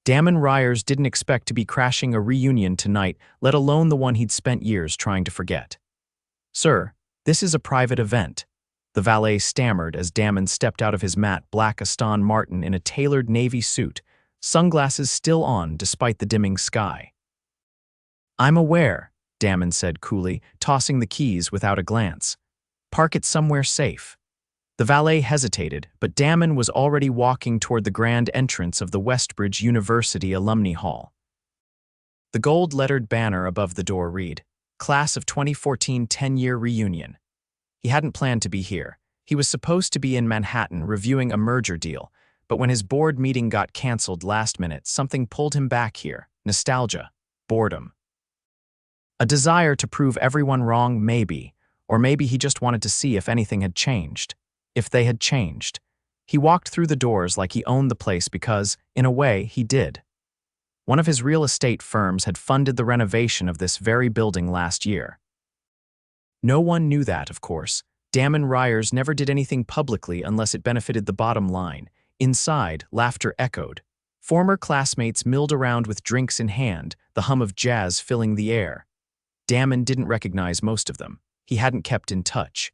Damon Ryers didn't expect to be crashing a reunion tonight, let alone the one he'd spent years trying to forget. "Sir, this is a private event," the valet stammered as Damon stepped out of his matte black Aston Martin in a tailored navy suit, sunglasses still on despite the dimming sky. "I'm aware," Damon said coolly, tossing the keys without a glance. "Park it somewhere safe." The valet hesitated, but Damon was already walking toward the grand entrance of the Westbridge University Alumni Hall. The gold-lettered banner above the door read, "Class of 2014 10-year reunion." He hadn't planned to be here. He was supposed to be in Manhattan reviewing a merger deal, but when his board meeting got canceled last minute, something pulled him back here. Nostalgia. Boredom. A desire to prove everyone wrong, maybe, or maybe he just wanted to see if anything had changed. If they had changed. He walked through the doors like he owned the place because, in a way, he did. One of his real estate firms had funded the renovation of this very building last year. No one knew that, of course. Damon Ryers never did anything publicly unless it benefited the bottom line. Inside, laughter echoed. Former classmates milled around with drinks in hand, the hum of jazz filling the air. Damon didn't recognize most of them. He hadn't kept in touch.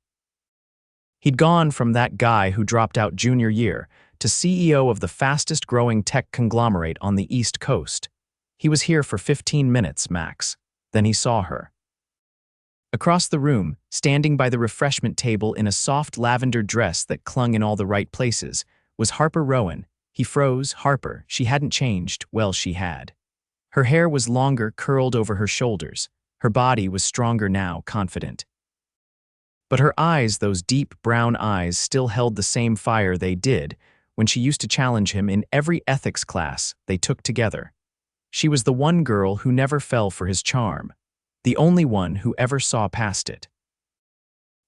He'd gone from that guy who dropped out junior year to CEO of the fastest-growing tech conglomerate on the East Coast. He was here for 15 minutes, max. Then he saw her. Across the room, standing by the refreshment table in a soft lavender dress that clung in all the right places, was Harper Rowan. He froze. Harper, she hadn't changed. Well, she had. Her hair was longer, curled over her shoulders. Her body was stronger now, confident. But her eyes, those deep brown eyes, still held the same fire they did when she used to challenge him in every ethics class they took together. She was the one girl who never fell for his charm, the only one who ever saw past it.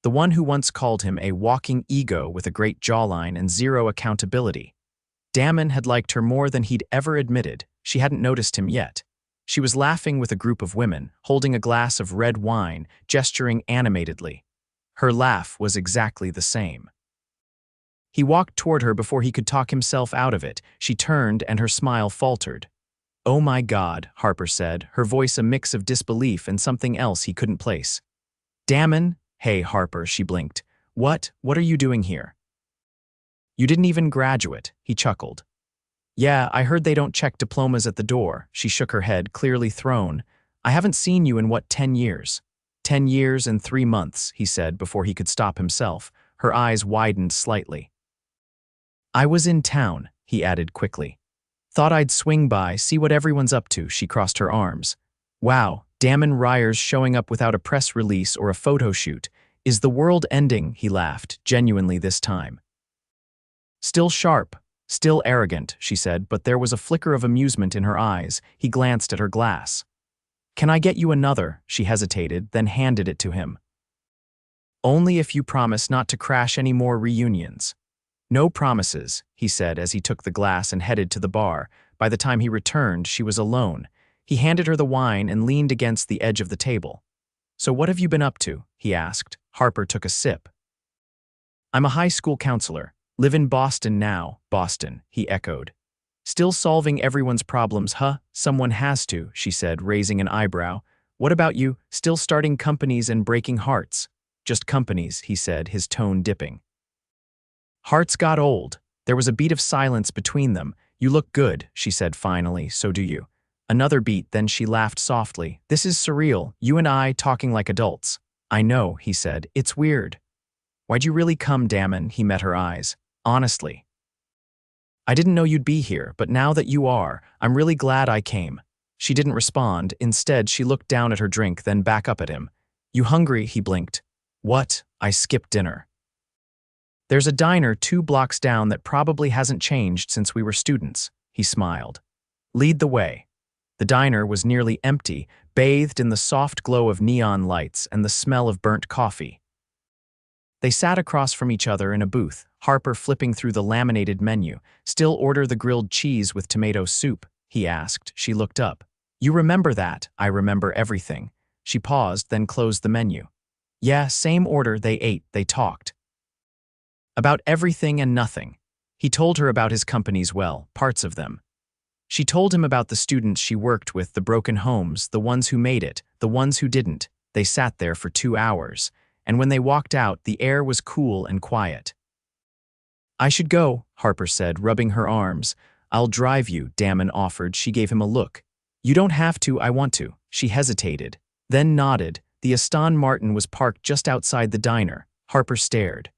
The one who once called him a walking ego with a great jawline and zero accountability. Damon had liked her more than he'd ever admitted. She hadn't noticed him yet. She was laughing with a group of women, holding a glass of red wine, gesturing animatedly. Her laugh was exactly the same. He walked toward her before he could talk himself out of it. She turned and her smile faltered. "Oh my God," Harper said, her voice a mix of disbelief and something else he couldn't place. "Damon?" "Hey, Harper," she blinked. What are you doing here?" "You didn't even graduate," he chuckled. "Yeah, I heard they don't check diplomas at the door." She shook her head, clearly thrown. "I haven't seen you in 10 years? 10 years and 3 months, he said before he could stop himself. Her eyes widened slightly. "I was in town," he added quickly. "Thought I'd swing by, see what everyone's up to." She crossed her arms. "Wow, Damon Ryers showing up without a press release or a photo shoot. Is the world ending?" He laughed, genuinely this time. "Still sharp, still arrogant," she said, but there was a flicker of amusement in her eyes. He glanced at her glass. "Can I get you another?" She hesitated, then handed it to him. "Only if you promise not to crash any more reunions." "No promises," he said as he took the glass and headed to the bar. By the time he returned, she was alone. He handed her the wine and leaned against the edge of the table. "So what have you been up to?" he asked. Harper took a sip. "I'm a high school counselor. Live in Boston now." "Boston," he echoed. "Still solving everyone's problems, huh? Someone has to," she said, raising an eyebrow. "What about you? Still starting companies and breaking hearts?" "Just companies," he said, his tone dipping. Hearts got old. There was a beat of silence between them. "You look good," she said finally. "So do you." Another beat, then she laughed softly. "This is surreal, you and I talking like adults." "I know," he said. "It's weird." "Why'd you really come, Damon?" He met her eyes. "Honestly. I didn't know you'd be here, but now that you are, I'm really glad I came." She didn't respond. Instead, she looked down at her drink, then back up at him. "You hungry?" He blinked. "What? I skipped dinner." "There's a diner 2 blocks down that probably hasn't changed since we were students." He smiled. "Lead the way." The diner was nearly empty, bathed in the soft glow of neon lights and the smell of burnt coffee. They sat across from each other in a booth, Harper flipping through the laminated menu. "Still order the grilled cheese with tomato soup?" he asked. She looked up. "You remember that?" "I remember everything." She paused, then closed the menu. "Yeah, same order." They ate, they talked. About everything and nothing. He told her about his companies, well, parts of them. She told him about the students she worked with, the broken homes, the ones who made it, the ones who didn't. They sat there for 2 hours, and when they walked out, the air was cool and quiet. "I should go," Harper said, rubbing her arms. "I'll drive you," Damon offered. She gave him a look. "You don't have to, I want to." She hesitated, then nodded. The Aston Martin was parked just outside the diner. Harper stared.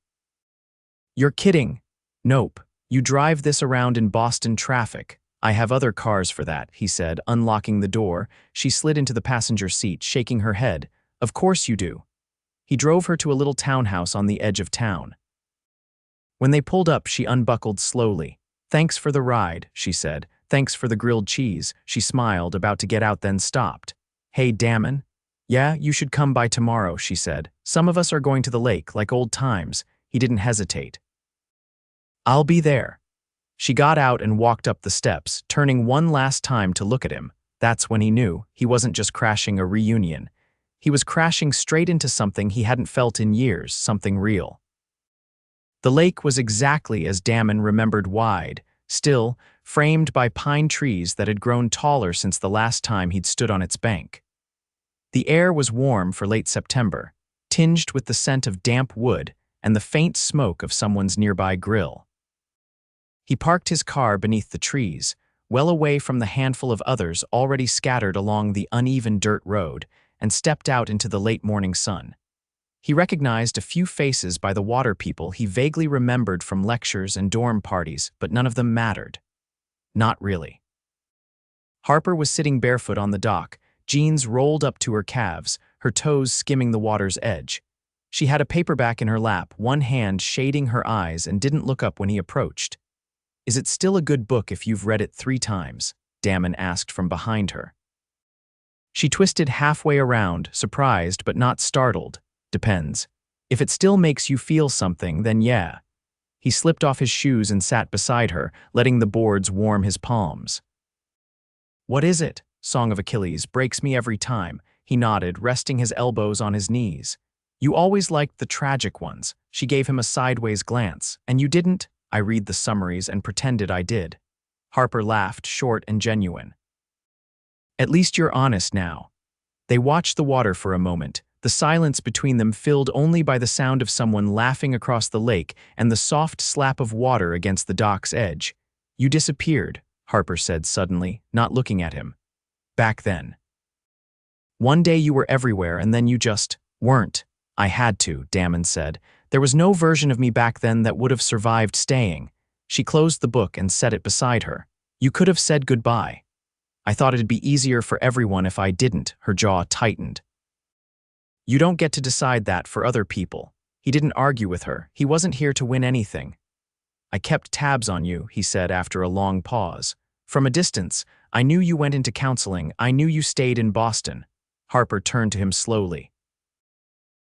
"You're kidding." "Nope. You drive this around in Boston traffic." "I have other cars for that," he said, unlocking the door. She slid into the passenger seat, shaking her head. "Of course you do." He drove her to a little townhouse on the edge of town. When they pulled up, she unbuckled slowly. "Thanks for the ride," she said. "Thanks for the grilled cheese." She smiled, about to get out, then stopped. "Hey, Damon." "Yeah, you should come by tomorrow," she said. "Some of us are going to the lake, like old times." He didn't hesitate. "I'll be there." She got out and walked up the steps, turning one last time to look at him. That's when he knew he wasn't just crashing a reunion. He was crashing straight into something he hadn't felt in years, something real. The lake was exactly as Damon remembered, wide, still, framed by pine trees that had grown taller since the last time he'd stood on its bank. The air was warm for late September, tinged with the scent of damp wood and the faint smoke of someone's nearby grill. He parked his car beneath the trees, well away from the handful of others already scattered along the uneven dirt road, and stepped out into the late morning sun. He recognized a few faces by the water people he vaguely remembered from lectures and dorm parties, but none of them mattered. Not really. Harper was sitting barefoot on the dock, jeans rolled up to her calves, her toes skimming the water's edge. She had a paperback in her lap, one hand shading her eyes, and didn't look up when he approached. "Is it still a good book if you've read it 3 times?" Damon asked from behind her. She twisted halfway around, surprised but not startled. "Depends. If it still makes you feel something, then yeah." He slipped off his shoes and sat beside her, letting the boards warm his palms. "What is it?" "Song of Achilles breaks me every time." He nodded, resting his elbows on his knees. "You always liked the tragic ones." She gave him a sideways glance. "And you didn't?" "I read the summaries and pretended I did." Harper laughed, short and genuine. "At least you're honest now." They watched the water for a moment, the silence between them filled only by the sound of someone laughing across the lake and the soft slap of water against the dock's edge. "You disappeared," Harper said suddenly, not looking at him. "Back then. One day you were everywhere and then you just weren't." "I had to," Damon said. "There was no version of me back then that would have survived staying." She closed the book and set it beside her. "You could have said goodbye. I thought it'd be easier for everyone if I didn't." Her jaw tightened. "You don't get to decide that for other people." He didn't argue with her. He wasn't here to win anything. "I kept tabs on you," he said after a long pause. "From a distance, I knew you went into counseling. I knew you stayed in Boston." Harper turned to him slowly.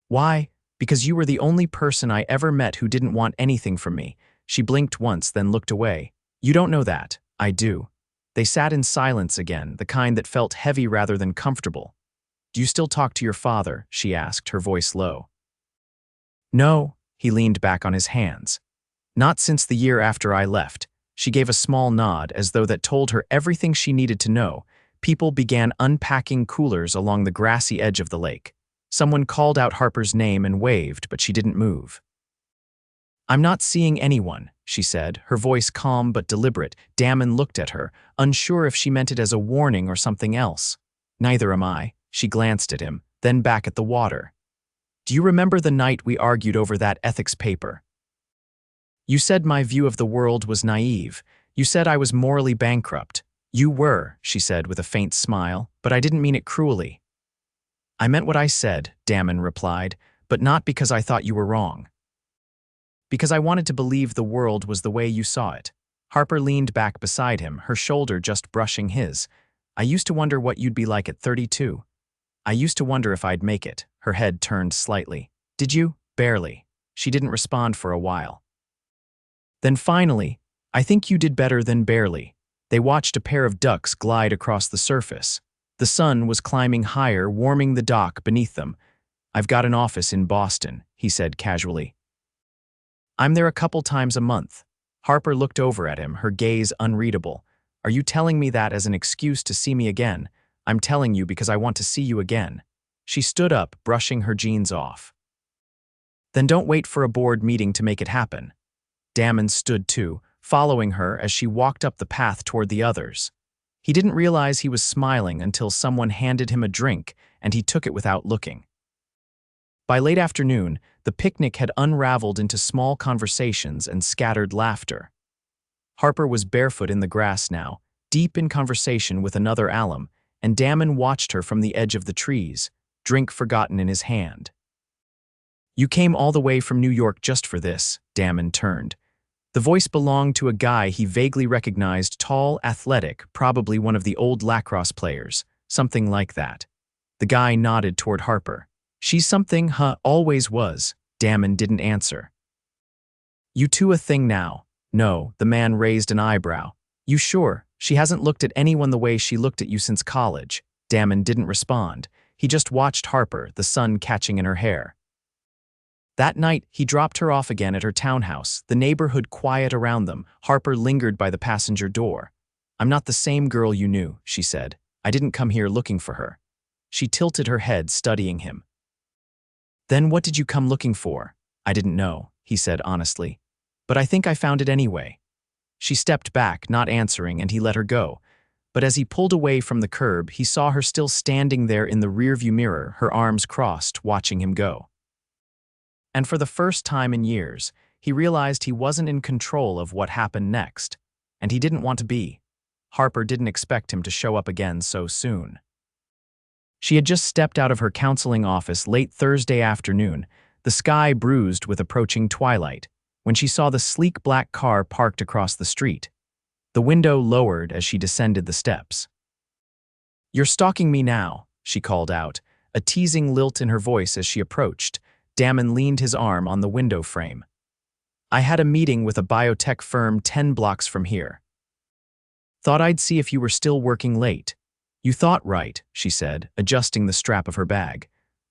"Why?" "Because you were the only person I ever met who didn't want anything from me." She blinked once, then looked away. "You don't know that." "I do." They sat in silence again, the kind that felt heavy rather than comfortable. "Do you still talk to your father?" she asked, her voice low. "No." He leaned back on his hands. "Not since the year after I left." She gave a small nod, as though that told her everything she needed to know. People began unpacking coolers along the grassy edge of the lake. Someone called out Harper's name and waved, but she didn't move. "I'm not seeing anyone," she said, her voice calm but deliberate. Damon looked at her, unsure if she meant it as a warning or something else. "Neither am I." She glanced at him, then back at the water. "Do you remember the night we argued over that ethics paper? You said my view of the world was naive. You said I was morally bankrupt." "You were," she said with a faint smile, "but I didn't mean it cruelly." "I meant what I said," Damon replied, "but not because I thought you were wrong. Because I wanted to believe the world was the way you saw it." Harper leaned back beside him, her shoulder just brushing his. "I used to wonder what you'd be like at 32. I used to wonder if I'd make it." Her head turned slightly. "Did you?" "Barely." She didn't respond for a while. Then finally, "I think you did better than barely." They watched a pair of ducks glide across the surface. The sun was climbing higher, warming the dock beneath them. "I've got an office in Boston," he said casually. "I'm there a couple times a month." Harper looked over at him, her gaze unreadable. Are you telling me that as an excuse to see me again? I'm telling you because I want to see you again." She stood up, brushing her jeans off. "Then don't wait for a board meeting to make it happen." Damon stood too, following her as she walked up the path toward the others. He didn't realize he was smiling until someone handed him a drink, and he took it without looking. By late afternoon, the picnic had unraveled into small conversations and scattered laughter. Harper was barefoot in the grass now, deep in conversation with another alum, and Damon watched her from the edge of the trees, drink forgotten in his hand. "You came all the way from New York just for this," Damon turned. The voice belonged to a guy he vaguely recognized, tall, athletic, probably one of the old lacrosse players, something like that. The guy nodded toward Harper. "She's something, huh? Always was." Damon didn't answer. "You two a thing now?" "No," the man raised an eyebrow. "You sure? She hasn't looked at anyone the way she looked at you since college." Damon didn't respond. He just watched Harper, the sun catching in her hair. That night, he dropped her off again at her townhouse, the neighborhood quiet around them. Harper lingered by the passenger door. "I'm not the same girl you knew," she said. "I didn't come here looking for her." She tilted her head, studying him. "Then what did you come looking for?" "I didn't know," he said honestly. "But I think I found it anyway." She stepped back, not answering, and he let her go. But as he pulled away from the curb, he saw her still standing there in the rearview mirror, her arms crossed, watching him go. And for the first time in years, he realized he wasn't in control of what happened next, and he didn't want to be. Harper didn't expect him to show up again so soon. She had just stepped out of her counseling office late Thursday afternoon, the sky bruised with approaching twilight, when she saw the sleek black car parked across the street. The window lowered as she descended the steps. "You're stalking me now," she called out, a teasing lilt in her voice as she approached. Damon leaned his arm on the window frame. "I had a meeting with a biotech firm 10 blocks from here. Thought I'd see if you were still working late." "You thought right," she said, adjusting the strap of her bag.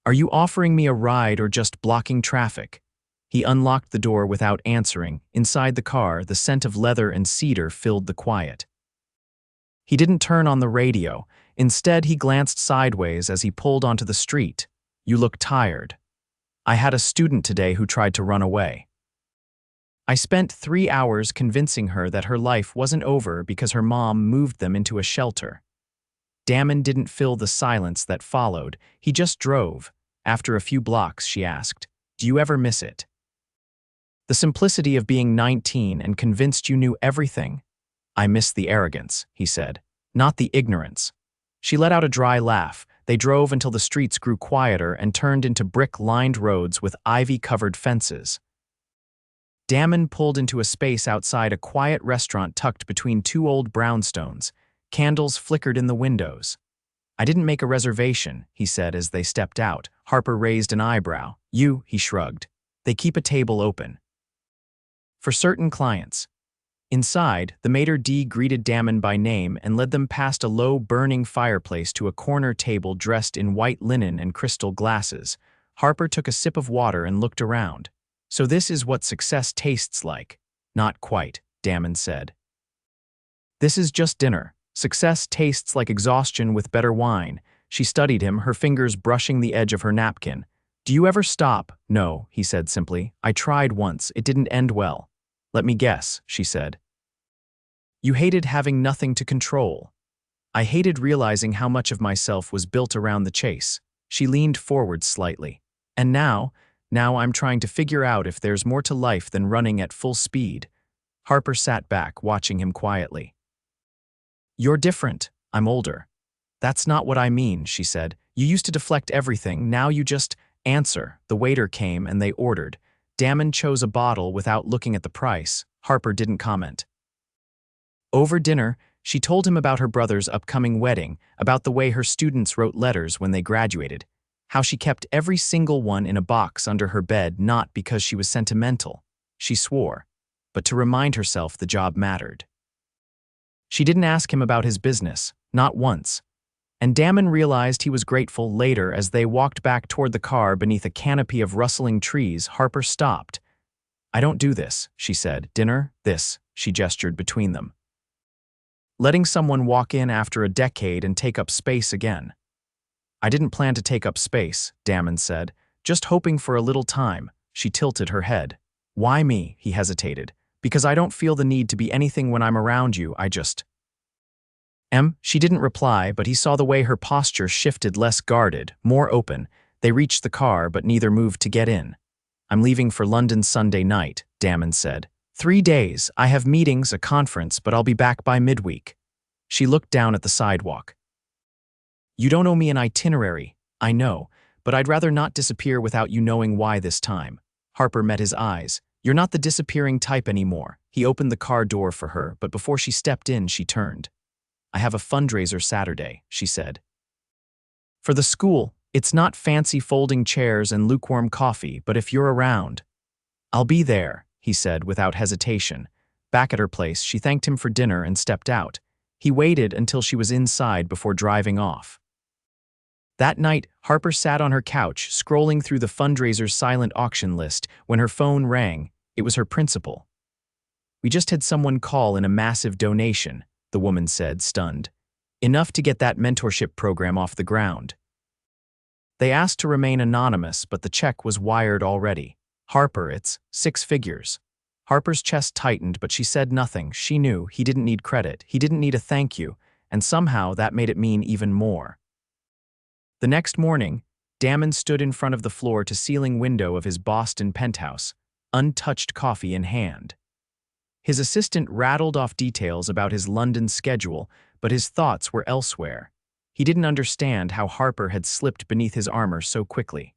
"Are you offering me a ride or just blocking traffic?" He unlocked the door without answering. Inside the car, the scent of leather and cedar filled the quiet. He didn't turn on the radio. Instead, he glanced sideways as he pulled onto the street. "You look tired." "I had a student today who tried to run away. I spent 3 hours convincing her that her life wasn't over because her mom moved them into a shelter." Damon didn't fill the silence that followed. He just drove. After a few blocks, she asked, "Do you ever miss it? The simplicity of being 19 and convinced you knew everything?" "I miss the arrogance," he said, "not the ignorance." She let out a dry laugh. They drove until the streets grew quieter and turned into brick-lined roads with ivy-covered fences. Damon pulled into a space outside a quiet restaurant tucked between 2 old brownstones. Candles flickered in the windows. "I didn't make a reservation," he said as they stepped out. Harper raised an eyebrow. "You," he shrugged. "They keep a table open for certain clients." Inside, the maitre d' greeted Damon by name and led them past a low, burning fireplace to a corner table dressed in white linen and crystal glasses. Harper took a sip of water and looked around. "So this is what success tastes like." "Not quite," Damon said. "This is just dinner. Success tastes like exhaustion with better wine." She studied him, her fingers brushing the edge of her napkin. "Do you ever stop?" "No," he said simply. "I tried once. It didn't end well." "Let me guess," she said. "You hated having nothing to control." "I hated realizing how much of myself was built around the chase." She leaned forward slightly. "And now I'm trying to figure out if there's more to life than running at full speed." Harper sat back, watching him quietly. "You're different. I'm older." "That's not what I mean," she said. "You used to deflect everything. Now you just answer." The waiter came and they ordered. Damon chose a bottle without looking at the price. Harper didn't comment. Over dinner, she told him about her brother's upcoming wedding, about the way her students wrote letters when they graduated, how she kept every single one in a box under her bed, not because she was sentimental, she swore, but to remind herself the job mattered. She didn't ask him about his business, not once. And Damon realized he was grateful later as they walked back toward the car beneath a canopy of rustling trees. Harper stopped. "I don't do this," she said. "Dinner? This," she gestured between them. letting someone walk in after a decade and take up space again. I didn't plan to take up space, Damon said, just hoping for a little time. She tilted her head. Why me? He hesitated. Because I don't feel the need to be anything when I'm around you, I just… She didn't reply, but he saw the way her posture shifted, less guarded, more open. They reached the car, but neither moved to get in. I'm leaving for London Sunday night, Damon said. 3 days, I have meetings, a conference, but I'll be back by midweek. She looked down at the sidewalk. You don't owe me an itinerary, I know, but I'd rather not disappear without you knowing why this time. Harper met his eyes. You're not the disappearing type anymore. He opened the car door for her, but before she stepped in, she turned. I have a fundraiser Saturday, she said. For the school, it's not fancy folding chairs and lukewarm coffee, but if you're around… I'll be there, he said without hesitation. Back at her place, she thanked him for dinner and stepped out. He waited until she was inside before driving off. That night, Harper sat on her couch, scrolling through the fundraiser's silent auction list. When her phone rang, it was her principal. We just had someone call in a massive donation, the woman said, stunned. Enough to get that mentorship program off the ground. They asked to remain anonymous, but the check was wired already. Harper, it's 6 figures. Harper's chest tightened, but she said nothing. She knew he didn't need credit, he didn't need a thank you, and somehow that made it mean even more. The next morning, Damon stood in front of the floor-to-ceiling window of his Boston penthouse, untouched coffee in hand. His assistant rattled off details about his London schedule, but his thoughts were elsewhere. He didn't understand how Harper had slipped beneath his armor so quickly.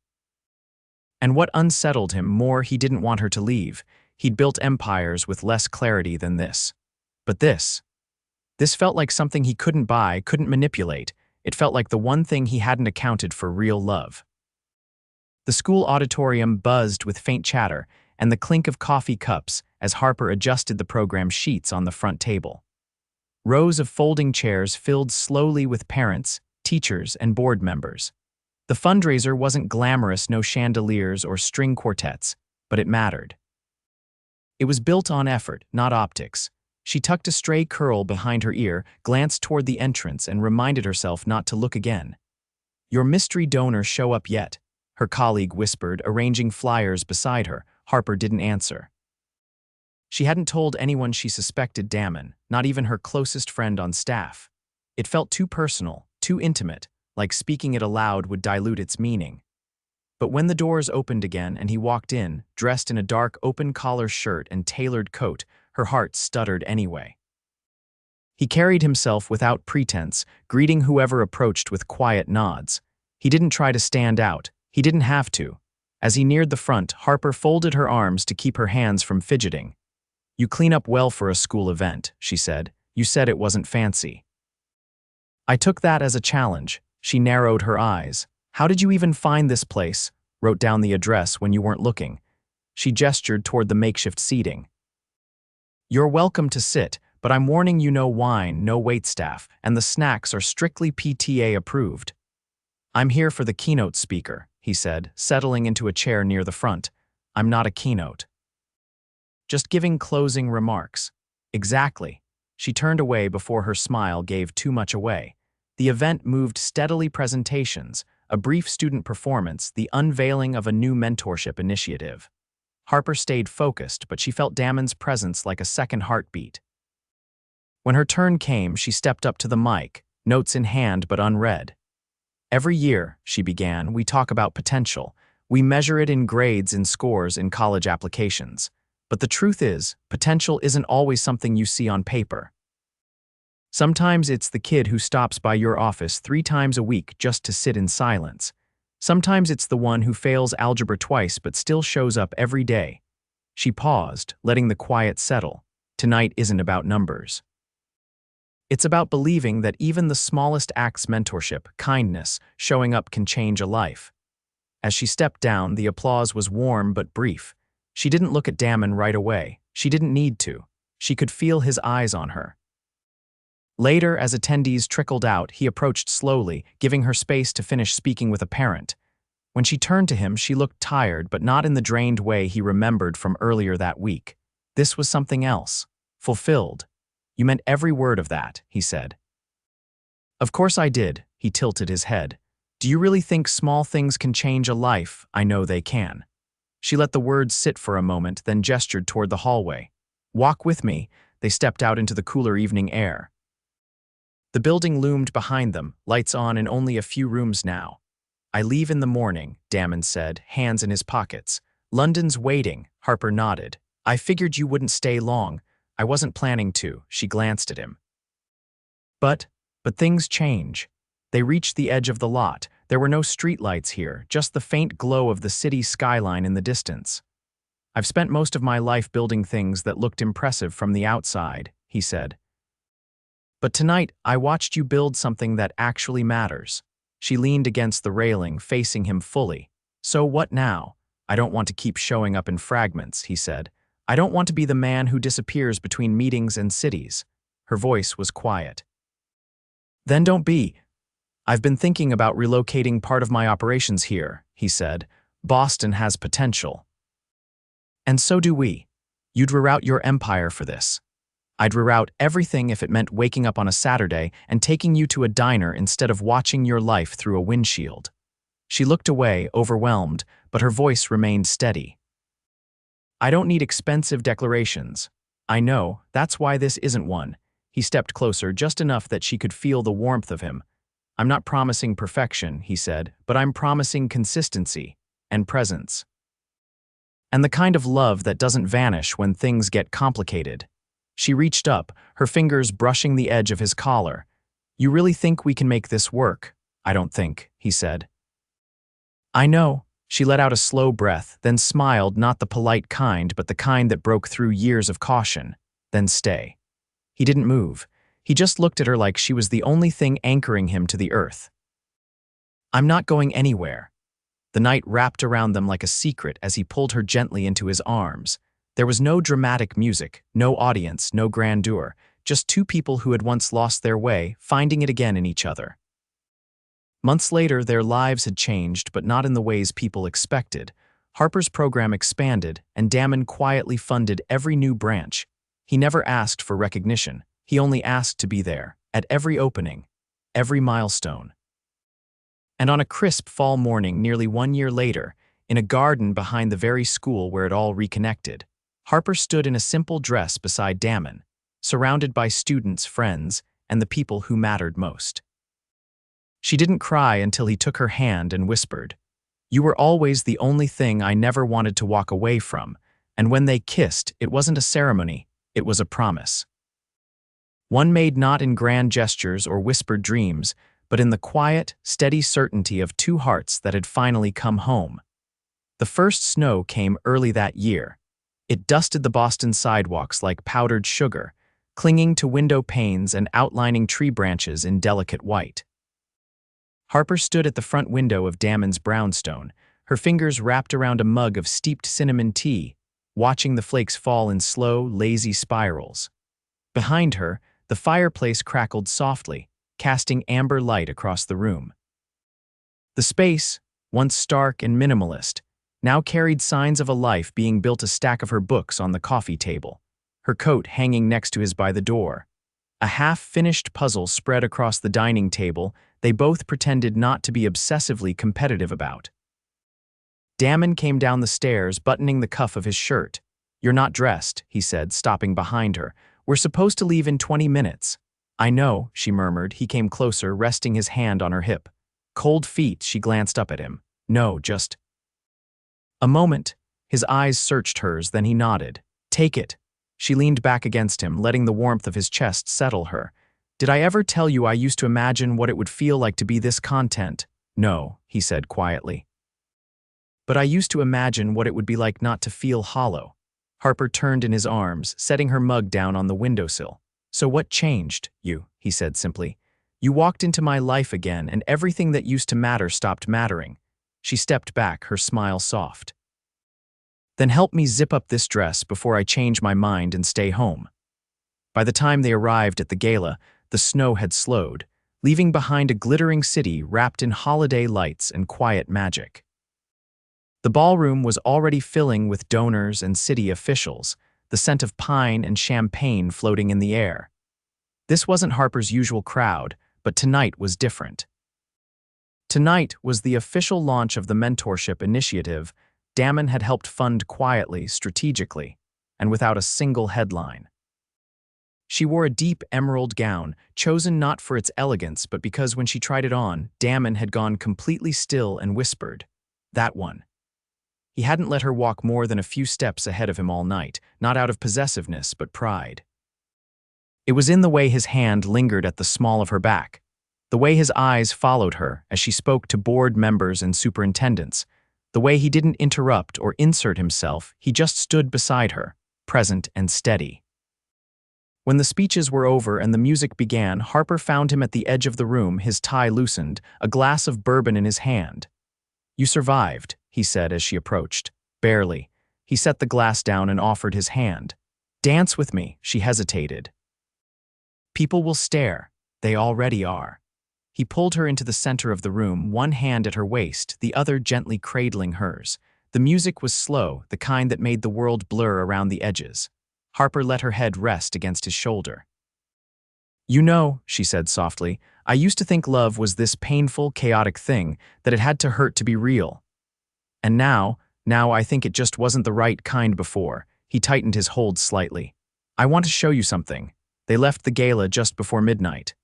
And what unsettled him more, he didn't want her to leave. He'd built empires with less clarity than this. But this felt like something he couldn't buy, couldn't manipulate. It felt like the one thing he hadn't accounted for: real love. The school auditorium buzzed with faint chatter and the clink of coffee cups as Harper adjusted the program sheets on the front table. Rows of folding chairs filled slowly with parents, teachers, and board members. The fundraiser wasn't glamorous, no chandeliers or string quartets, but it mattered. It was built on effort, not optics. She tucked a stray curl behind her ear, glanced toward the entrance, and reminded herself not to look again. Your mystery donors show up yet? Her colleague whispered, arranging flyers beside her. Harper didn't answer. She hadn't told anyone she suspected Damon, not even her closest friend on staff. It felt too personal, too intimate, like speaking it aloud would dilute its meaning. But when the doors opened again and he walked in, dressed in a dark open-collar shirt and tailored coat, her heart stuttered anyway. He carried himself without pretense, greeting whoever approached with quiet nods. He didn't try to stand out. He didn't have to. As he neared the front, Harper folded her arms to keep her hands from fidgeting. You clean up well for a school event, she said. You said it wasn't fancy. I took that as a challenge. She narrowed her eyes. How did you even find this place? Wrote down the address when you weren't looking. She gestured toward the makeshift seating. You're welcome to sit, but I'm warning you, no wine, no waitstaff, and the snacks are strictly PTA approved. I'm here for the keynote speaker, he said, settling into a chair near the front. I'm not a keynote. Just giving closing remarks. Exactly. She turned away before her smile gave too much away. The event moved steadily: presentations, a brief student performance, the unveiling of a new mentorship initiative. Harper stayed focused, but she felt Damon's presence like a second heartbeat. When her turn came, she stepped up to the mic, notes in hand but unread. Every year, she began, we talk about potential. We measure it in grades, in scores, in college applications. But the truth is, potential isn't always something you see on paper. Sometimes it's the kid who stops by your office 3 times a week just to sit in silence. Sometimes it's the one who fails algebra twice but still shows up every day. She paused, letting the quiet settle. Tonight isn't about numbers. It's about believing that even the smallest acts, mentorship, kindness, showing up, can change a life. As she stepped down, the applause was warm but brief. She didn't look at Damon right away. She didn't need to. She could feel his eyes on her. Later, as attendees trickled out, he approached slowly, giving her space to finish speaking with a parent. When she turned to him, she looked tired, but not in the drained way he remembered from earlier that week. This was something else. Fulfilled. You meant every word of that, he said. Of course I did, he tilted his head. Do you really think small things can change a life? I know they can. She let the words sit for a moment, then gestured toward the hallway. Walk with me. They stepped out into the cooler evening air. The building loomed behind them, lights on in only a few rooms now. I leave in the morning, Damon said, hands in his pockets. London's waiting, Harper nodded. I figured you wouldn't stay long. I wasn't planning to, she glanced at him. But things change. They reached the edge of the lot. There were no streetlights here, just the faint glow of the city skyline in the distance. I've spent most of my life building things that looked impressive from the outside, he said. But tonight, I watched you build something that actually matters. She leaned against the railing, facing him fully. So what now? I don't want to keep showing up in fragments, he said. I don't want to be the man who disappears between meetings and cities. Her voice was quiet. Then don't be. I've been thinking about relocating part of my operations here, he said. Boston has potential. And so do we. You'd reroute your empire for this. I'd reroute everything if it meant waking up on a Saturday and taking you to a diner instead of watching your life through a windshield. She looked away, overwhelmed, but her voice remained steady. I don't need expensive declarations. I know, that's why this isn't one. He stepped closer, just enough that she could feel the warmth of him. I'm not promising perfection, he said, but I'm promising consistency and presence. And the kind of love that doesn't vanish when things get complicated. She reached up, her fingers brushing the edge of his collar. You really think we can make this work? I don't think, he said. I know. She let out a slow breath, then smiled, not the polite kind, but the kind that broke through years of caution. Then stay. He didn't move. He just looked at her like she was the only thing anchoring him to the earth. I'm not going anywhere. The night wrapped around them like a secret as he pulled her gently into his arms. There was no dramatic music, no audience, no grandeur, just two people who had once lost their way, finding it again in each other. Months later, their lives had changed, but not in the ways people expected. Harper's program expanded, and Damon quietly funded every new branch. He never asked for recognition. He only asked to be there, at every opening, every milestone. And on a crisp fall morning nearly 1 year later, in a garden behind the very school where it all reconnected, Harper stood in a simple dress beside Damon, surrounded by students, friends, and the people who mattered most. She didn't cry until he took her hand and whispered, "You were always the only thing I never wanted to walk away from," and when they kissed, it wasn't a ceremony, it was a promise. One made not in grand gestures or whispered dreams, but in the quiet, steady certainty of two hearts that had finally come home. The first snow came early that year. It dusted the Boston sidewalks like powdered sugar, clinging to window panes and outlining tree branches in delicate white. Harper stood at the front window of Damon's brownstone, her fingers wrapped around a mug of steeped cinnamon tea, watching the flakes fall in slow, lazy spirals. Behind her, the fireplace crackled softly, casting amber light across the room. The space, once stark and minimalist, now carried signs of a life being built. A stack of her books on the coffee table, her coat hanging next to his by the door. A half-finished puzzle spread across the dining table they both pretended not to be obsessively competitive about. Damon came down the stairs, buttoning the cuff of his shirt. "You're not dressed," he said, stopping behind her. "We're supposed to leave in 20 minutes. "I know," she murmured. He came closer, resting his hand on her hip. "Cold feet," she glanced up at him. "No, just—" A moment, his eyes searched hers, then he nodded. "Take it." She leaned back against him, letting the warmth of his chest settle her. "Did I ever tell you I used to imagine what it would feel like to be this content?" "No," he said quietly. "But I used to imagine what it would be like not to feel hollow." Harper turned in his arms, setting her mug down on the windowsill. "So what changed, you?" he said simply. "You walked into my life again, and everything that used to matter stopped mattering." She stepped back, her smile soft. "Then help me zip up this dress before I change my mind and stay home." By the time they arrived at the gala, the snow had slowed, leaving behind a glittering city wrapped in holiday lights and quiet magic. The ballroom was already filling with donors and city officials, the scent of pine and champagne floating in the air. This wasn't Harper's usual crowd, but tonight was different. Tonight was the official launch of the mentorship initiative Damon had helped fund quietly, strategically, and without a single headline. She wore a deep emerald gown, chosen not for its elegance but because when she tried it on, Damon had gone completely still and whispered, "That one." He hadn't let her walk more than a few steps ahead of him all night, not out of possessiveness but pride. It was in the way his hand lingered at the small of her back, the way his eyes followed her as she spoke to board members and superintendents, the way he didn't interrupt or insert himself, he just stood beside her, present and steady. When the speeches were over and the music began, Harper found him at the edge of the room, his tie loosened, a glass of bourbon in his hand. "You survived," he said as she approached. "Barely." He set the glass down and offered his hand. "Dance with me," she hesitated. "People will stare. They already are." He pulled her into the center of the room, one hand at her waist, the other gently cradling hers. The music was slow, the kind that made the world blur around the edges. Harper let her head rest against his shoulder. "You know," she said softly, "I used to think love was this painful, chaotic thing, that it had to hurt to be real. And now I think it just wasn't the right kind before." He tightened his hold slightly. "I want to show you something." They left the gala just before midnight.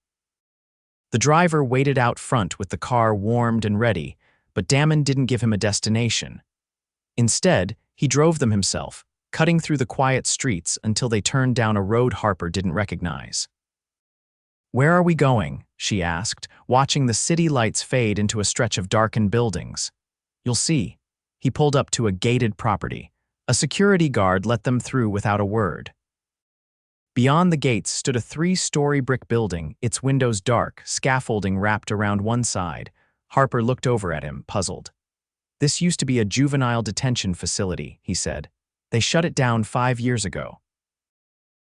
The driver waited out front with the car warmed and ready, but Damon didn't give him a destination. Instead, he drove them himself, cutting through the quiet streets until they turned down a road Harper didn't recognize. "Where are we going?" she asked, watching the city lights fade into a stretch of darkened buildings. "You'll see." He pulled up to a gated property. A security guard let them through without a word. Beyond the gates stood a 3-story brick building, its windows dark, scaffolding wrapped around one side. Harper looked over at him, puzzled. "This used to be a juvenile detention facility," he said. "They shut it down 5 years ago."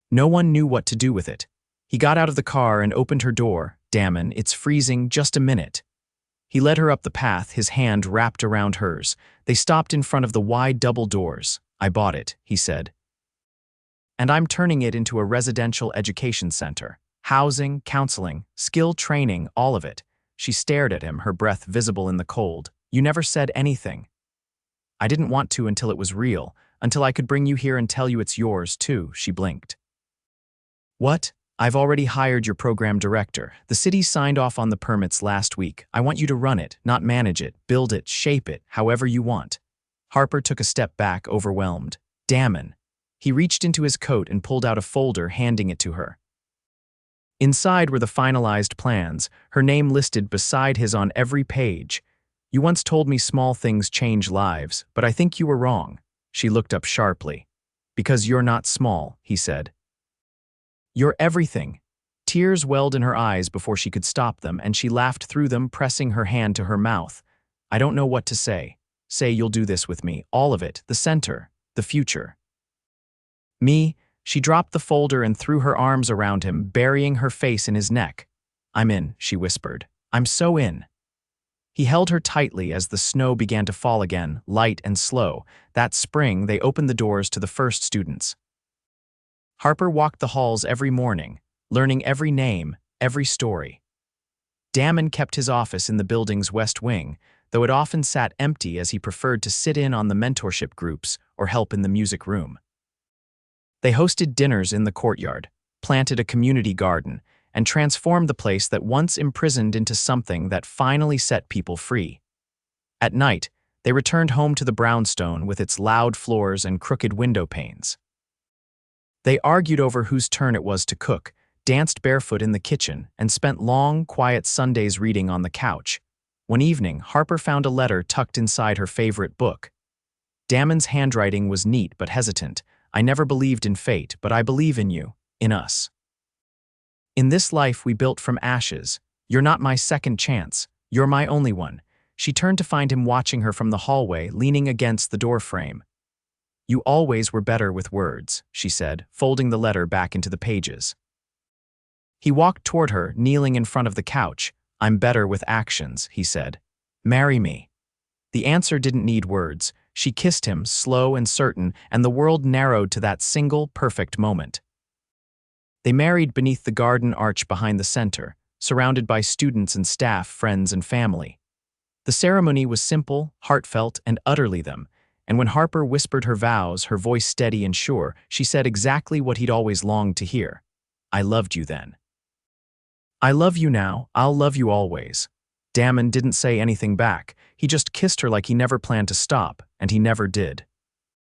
No one knew what to do with it. He got out of the car and opened her door. "Damon, it's freezing, just a minute." He led her up the path, his hand wrapped around hers. They stopped in front of the wide double doors. "I bought it," he said. "And I'm turning it into a residential education center. Housing, counseling, skill training, all of it." She stared at him, her breath visible in the cold. "You never said anything." "I didn't want to until it was real, until I could bring you here and tell you it's yours too," she blinked. "What? I've already hired your program director. The city signed off on the permits last week. I want you to run it, not manage it, build it, shape it, however you want." Harper took a step back, overwhelmed. "Damon." He reached into his coat and pulled out a folder, handing it to her. Inside were the finalized plans, her name listed beside his on every page. "You once told me small things change lives, but I think you were wrong." She looked up sharply. "Because you're not small," he said. "You're everything." Tears welled in her eyes before she could stop them, and she laughed through them, pressing her hand to her mouth. "I don't know what to say. Say you'll do this with me, all of it, the center, the future." "Me?" She dropped the folder and threw her arms around him, burying her face in his neck. "I'm in," she whispered. "I'm so in." He held her tightly as the snow began to fall again, light and slow. That spring, they opened the doors to the first students. Harper walked the halls every morning, learning every name, every story. Damon kept his office in the building's west wing, though it often sat empty as he preferred to sit in on the mentorship groups or help in the music room. They hosted dinners in the courtyard, planted a community garden, and transformed the place that once imprisoned into something that finally set people free. At night, they returned home to the brownstone with its loud floors and crooked window panes. They argued over whose turn it was to cook, danced barefoot in the kitchen, and spent long, quiet Sundays reading on the couch. One evening, Harper found a letter tucked inside her favorite book. Damon's handwriting was neat but hesitant. "I never believed in fate, but I believe in you, in us. In this life we built from ashes. You're not my second chance. You're my only one." She turned to find him watching her from the hallway, leaning against the doorframe. "You always were better with words," she said, folding the letter back into the pages. He walked toward her, kneeling in front of the couch. "I'm better with actions," he said. "Marry me." The answer didn't need words. She kissed him, slow and certain, and the world narrowed to that single, perfect moment. They married beneath the garden arch behind the center, surrounded by students and staff, friends and family. The ceremony was simple, heartfelt, and utterly them, and when Harper whispered her vows, her voice steady and sure, she said exactly what he'd always longed to hear. I loved you then. I love you now, I'll love you always. Damon didn't say anything back. He just kissed her like he never planned to stop, and he never did.